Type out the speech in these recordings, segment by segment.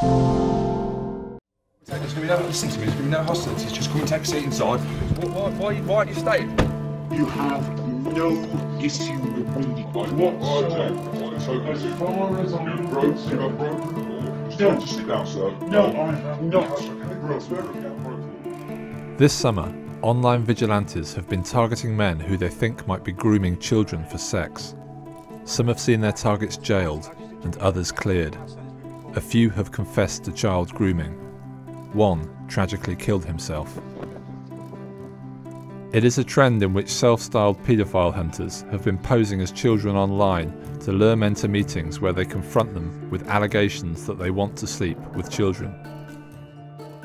There's going to be no, listen to me, there's going to be no hostilities, just come and take a seat inside. Why aren't you staying? You have no issue with me. As far as I'm broke, just sit down, sir. No, I'm not. This summer, online vigilantes have been targeting men who they think might be grooming children for sex. Some have seen their targets jailed and others cleared. A few have confessed to child grooming. One tragically killed himself. It is a trend in which self-styled paedophile hunters have been posing as children online to lure men to meetings where they confront them with allegations that they want to sleep with children.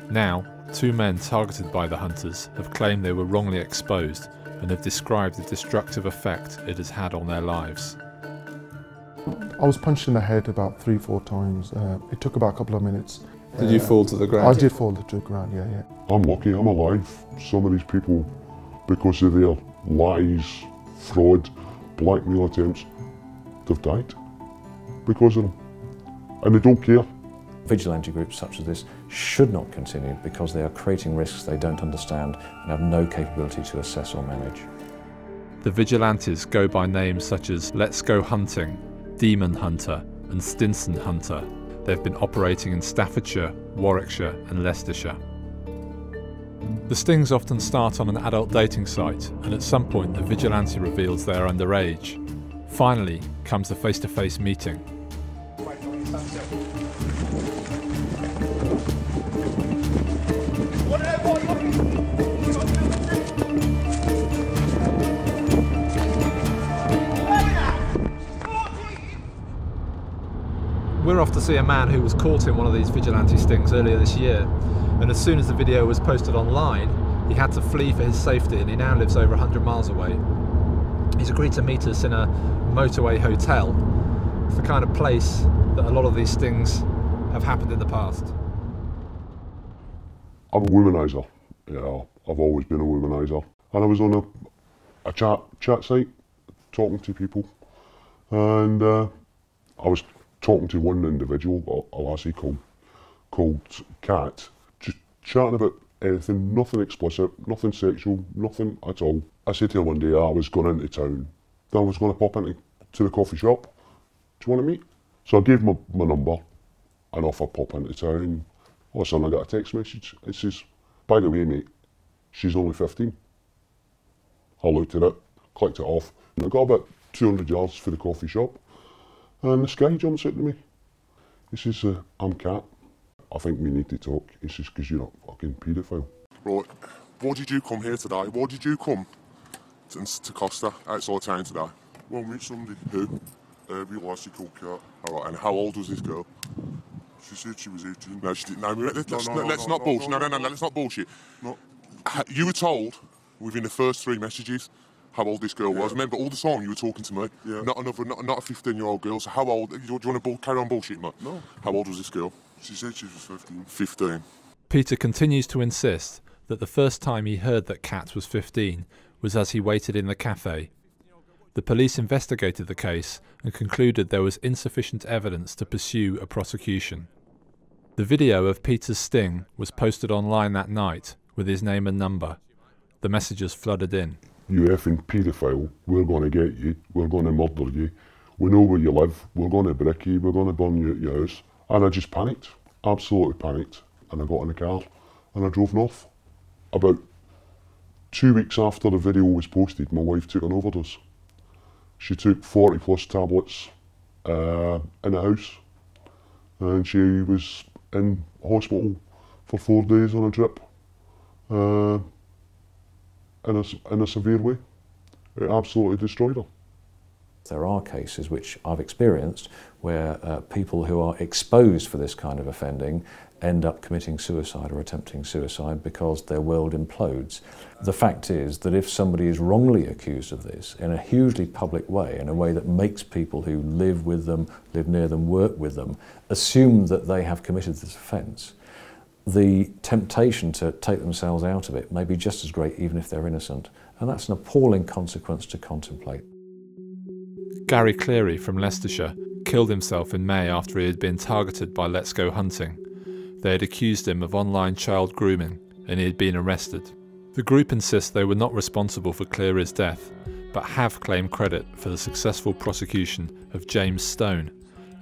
Now, 2 men targeted by the hunters have claimed they were wrongly exposed and have described the destructive effect it has had on their lives. I was punched in the head about 3-4 times. It took about a couple of minutes. Did you fall to the ground? I did fall to the ground, yeah. I'm lucky, I'm alive. Some of these people, because of their lies, fraud, blackmail attempts, they've died because of them. And they don't care. Vigilante groups such as this should not continue because they are creating risks they don't understand and have no capability to assess or manage. The vigilantes go by names such as Let's Go Hunting, Demon Hunter and Stinson Hunter. They've been operating in Staffordshire, Warwickshire and Leicestershire. The stings often start on an adult dating site, and at some point the vigilante reveals they are underage. Finally comes the face-to-face meeting. We're off to see a man who was caught in one of these vigilante stings earlier this year, and as soon as the video was posted online, he had to flee for his safety, and he now lives over 100 miles away. He's agreed to meet us in a motorway hotel. It's the kind of place that a lot of these stings have happened in the past. I'm a womaniser. Yeah, I've always been a womaniser. And I was on a chat site, talking to people, and I was talking to one individual, a lassie called Kat, just chatting about anything, nothing explicit, nothing sexual, nothing at all. I said to her one day I was going into town, then I was going to pop into the coffee shop. Do you want to meet? So I gave my number and off I pop into town. All of a sudden I got a text message. It says, by the way mate, she's only 15. I looked at it, clicked it off, and I got about 200 yards for the coffee shop. And this guy jumps out to me. He says, I'm Kat. I think we need to talk. He says, because you're not fucking paedophile. Right, why did you come here today? Why did you come to Costa outside town today? Well, meet somebody. Who? A real lassie called Kat. Alright, and how old was this girl? She said she was 18. No, she didn't. No, let's not bullshit. No, let's not bullshit. No. You were told within the first 3 messages how old this girl was. Remember, all the time you were talking to me. Yeah. Not a 15-year-old girl. So how old? Do you want to carry on bullshit, mate? No. How old was this girl? She said she was 15. 15. Peter continues to insist that the first time he heard that Kat was 15 was as he waited in the cafe. The police investigated the case and concluded there was insufficient evidence to pursue a prosecution. The video of Peter's sting was posted online that night with his name and number. The messages flooded in. You effing paedophile, we're going to get you, we're going to murder you, we know where you live, we're going to brick you, we're going to burn you at your house. And I just panicked, absolutely panicked, and I got in the car and I drove north. About 2 weeks after the video was posted, my wife took an overdose. She took 40 plus tablets in a house, and she was in hospital for 4 days on a drip. In a severe way. It absolutely destroyed her. There are cases which I've experienced where people who are exposed for this kind of offending end up committing suicide or attempting suicide because their world implodes. The fact is that if somebody is wrongly accused of this in a hugely public way, in a way that makes people who live with them, live near them, work with them, assume that they have committed this offence, the temptation to take themselves out of it may be just as great even if they're innocent. And that's an appalling consequence to contemplate. Gary Cleary from Leicestershire killed himself in May after he had been targeted by Let's Go Hunting. They had accused him of online child grooming and he had been arrested. The group insists they were not responsible for Cleary's death, but have claimed credit for the successful prosecution of James Stone,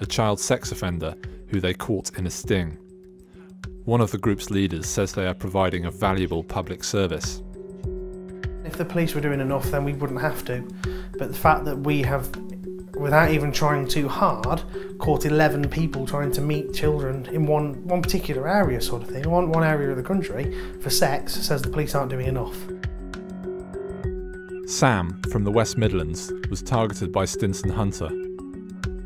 a child sex offender who they caught in a sting. One of the group's leaders says they are providing a valuable public service. If the police were doing enough, then we wouldn't have to. But the fact that we have, without even trying too hard, caught 11 people trying to meet children in one particular area sort of thing, one area of the country, for sex, says the police aren't doing enough. Sam, from the West Midlands, was targeted by Stinson Hunter.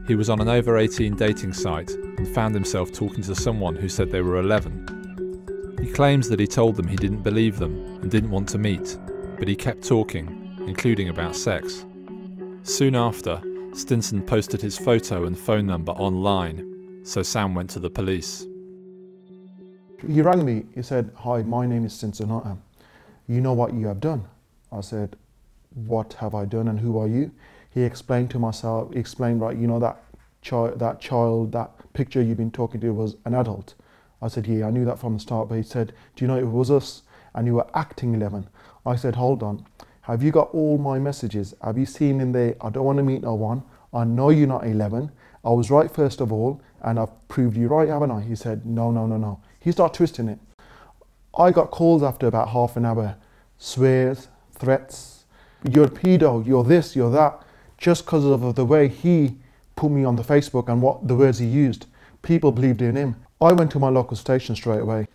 He was on an over-18 dating site and found himself talking to someone who said they were 11. He claims that he told them he didn't believe them and didn't want to meet, but he kept talking, including about sex. Soon after, Stinson posted his photo and phone number online, so Sam went to the police. He rang me, he said, "Hi, my name is Stinson Hunter. You know what you have done?" I said, "What have I done and who are you?" He explained to myself, he explained, right, you know that child, that picture you've been talking to was an adult. I said, yeah, I knew that from the start, but he said, do you know it was us and you were acting 11. I said, hold on, have you got all my messages? Have you seen in there, I don't want to meet no one, I know you're not 11, I was right first of all, and I've proved you right, haven't I? He said, no. He started twisting it. I got calls after about half an hour, swears, threats, you're a pedo, you're this, you're that, just because of the way he put me on the Facebook and what the words he used. People believed in him. I went to my local station straight away.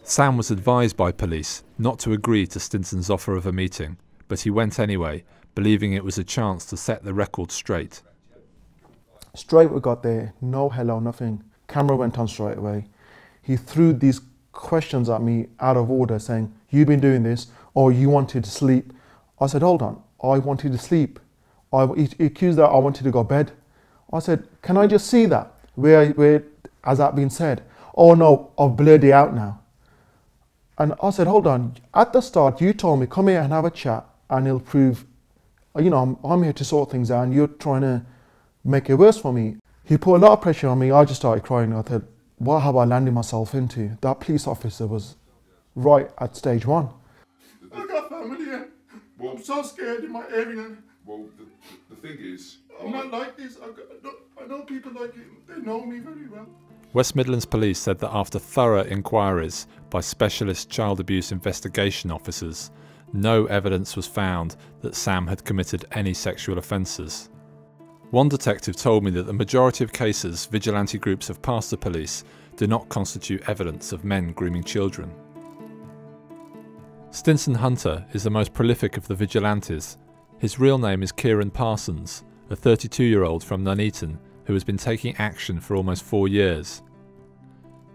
Sam was advised by police not to agree to Stinson's offer of a meeting, but he went anyway, believing it was a chance to set the record straight. Straight we got there, no hello, nothing. Camera went on straight away. He threw these questions at me out of order saying, you've been doing this, or you wanted to sleep. I said, hold on, I wanted to sleep. He accused that I wanted to go to bed. I said, can I just see that? Where has that been said? Oh no, I've blurred it out now. And I said, hold on, at the start you told me come here and have a chat and it'll prove, you know, I'm here to sort things out and you're trying to make it worse for me. He put a lot of pressure on me. I just started crying. I thought, what have I landed myself into? That police officer was right at stage one. I got family here. Well, I'm so scared in my area. Well, the thing is, I'm not like this. I know people like it. They know me very well. West Midlands Police said that after thorough inquiries by specialist child abuse investigation officers, no evidence was found that Sam had committed any sexual offences. One detective told me that the majority of cases vigilante groups have passed the police do not constitute evidence of men grooming children. Stinson Hunter is the most prolific of the vigilantes. His real name is Kieran Parsons, a 32-year-old from Nuneaton who has been taking action for almost 4 years.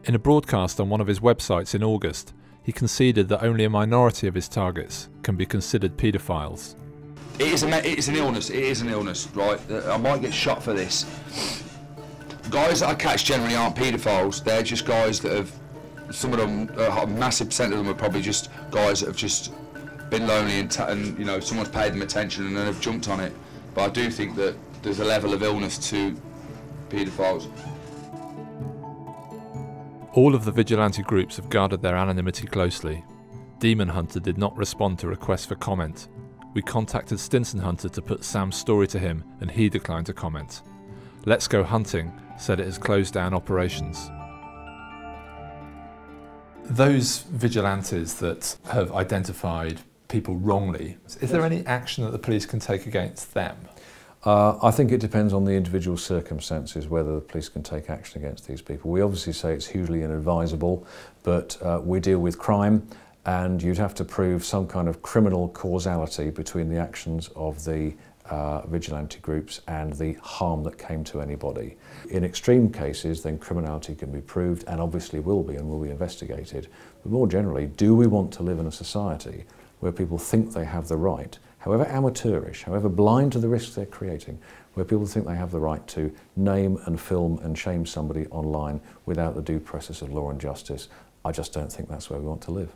In a broadcast on one of his websites in August, he conceded that only a minority of his targets can be considered paedophiles. It is an illness, right? I might get shot for this. Guys that I catch generally aren't paedophiles, they're just guys that have, some of them, a massive percent of them are probably just guys that have just been lonely and you know, someone's paid them attention and then have jumped on it. But I do think that there's a level of illness to paedophiles. All of the vigilante groups have guarded their anonymity closely. Demon Hunter did not respond to requests for comment. We contacted Stinson Hunter to put Sam's story to him and he declined to comment. Let's Go Hunting said it has closed down operations. Those vigilantes that have identified people wrongly, is there any action that the police can take against them? I think it depends on the individual circumstances whether the police can take action against these people. We obviously say it's hugely inadvisable, but we deal with crime and you'd have to prove some kind of criminal causality between the actions of the vigilante groups and the harm that came to anybody. In extreme cases, then criminality can be proved and obviously will be and will be investigated. But more generally, do we want to live in a society where people think they have the right, however amateurish, however blind to the risks they're creating, where people think they have the right to name and film and shame somebody online without the due process of law and justice? I just don't think that's where we want to live.